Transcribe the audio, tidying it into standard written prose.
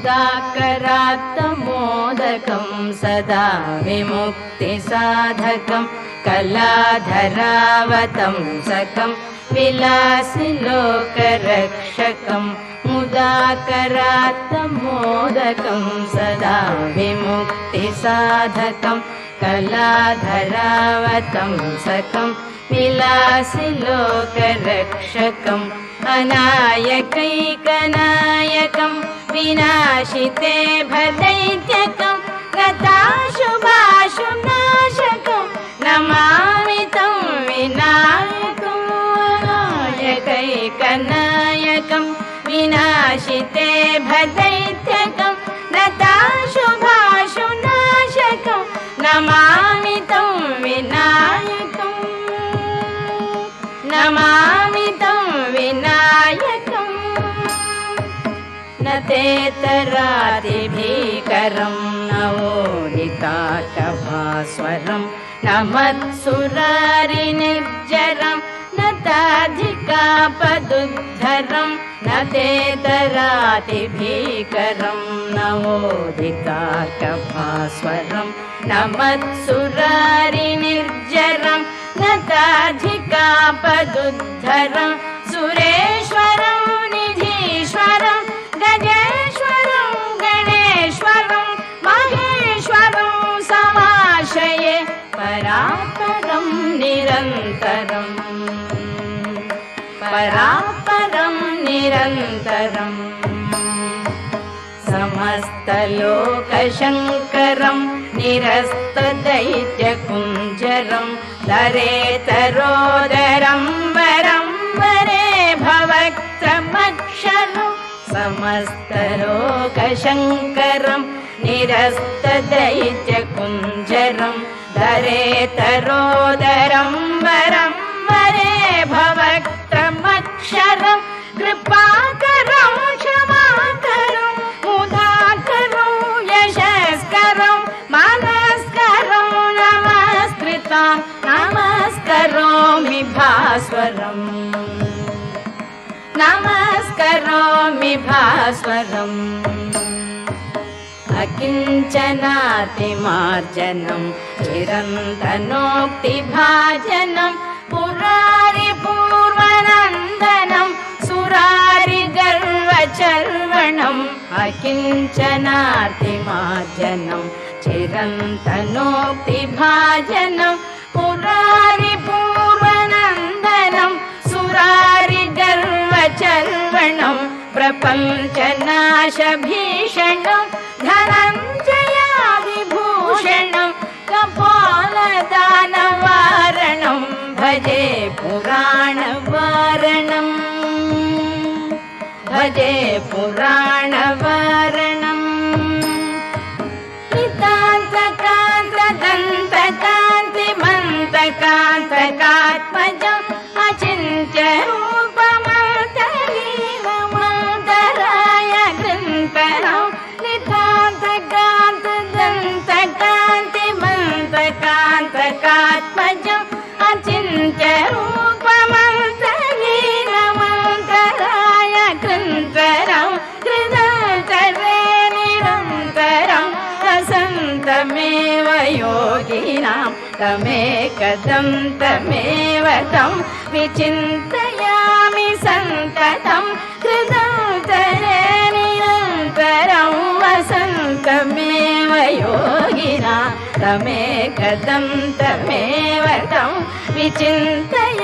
मुदाकरात्तमोदकं सदा विमुक्तिसाधकं कलाधरावतंसकं विलासिलोकरक्षकं मुदाकरात्तमोदकं सदा विमुक्तिसाधकं कलाधरावतंसकं विलासिलोकरक्षकं अनायकैकनायकं विनाशिते भदैत्यकं गताशुभाशुनाशकं नमामि तं विनायकं अनायकैकनायकं विनाशिते भदैत्यकं गताशुभाशुनाशकं नमामि तं विनायकं नमामि तं विनायकं न तेतरातिभीकरं नवोदिताटभास्वरं न मत्सुरारिनिर्जरं न ताधिकापदुद्धरं न तेतरातिभीकरं नवोदिताटभास्वरं न मत्सुरारिनिर्जरं न ताधिकापदुद्धरं सुरेश्वरं निधीश्वरं गजेश्वरं गणेश्वरं महेश्वरं समाश्रये परात्परं निरन्तरं परात्परं निरन्तरं समस्तलोकशङ्करं निरस्तदैत्यकुञ्जरं दरेतरोदरं वरं वरे भवक्त्रमक्षरं समस्तलोकशङ्करं निरस्तदैत्यकुञ्जरं दरेतरोदरं वरं वरे भवक्त्रमक्षरं कृपाकरं क्षमाकरं मुदाकरं यशस्करं मनस्करं नमस्कृतां नमस्करोमि भास्वरं नमस्करोमि भास्वरम् अकिञ्चनातिमार्जनं चिरन्तनोक्तिभाजनं पुरारिपूर्वनन्दनं सुरारिगर्वचर्वणम् अकिञ्चनातिमार्जनं चिरन्तनोक्तिभाजनं पुरारिपूर्वनन्दनं सुरारिगर्वचर्वणं प्रपञ्चनाशभीषणं धनञ्जयादिभूषणं कपालदानवारणं भजे पुराणवारणं भजे पुराणवारणं नितान्तकान्तदन्तकान्तिमन्तकान्तकात्मजम् अचिन्त्यरूपमन्तलीलमन्तराय गृन्तरं नितान्तकान्तदन्तकान्तिमन्तकान्तकात्मजम् अचिन्त्यरूपमन्तलीलमन्तराय गृन्तरं कृतन्तरे निरन्तरं वसन्तमेव योगिनां तमेकदं तमेव तं विचिन्तयामि सन्ततं कृतन्तरे निरन्तरं वसन्तमेव योगिनां तमेकदं तमेव तं विचिन्तयामि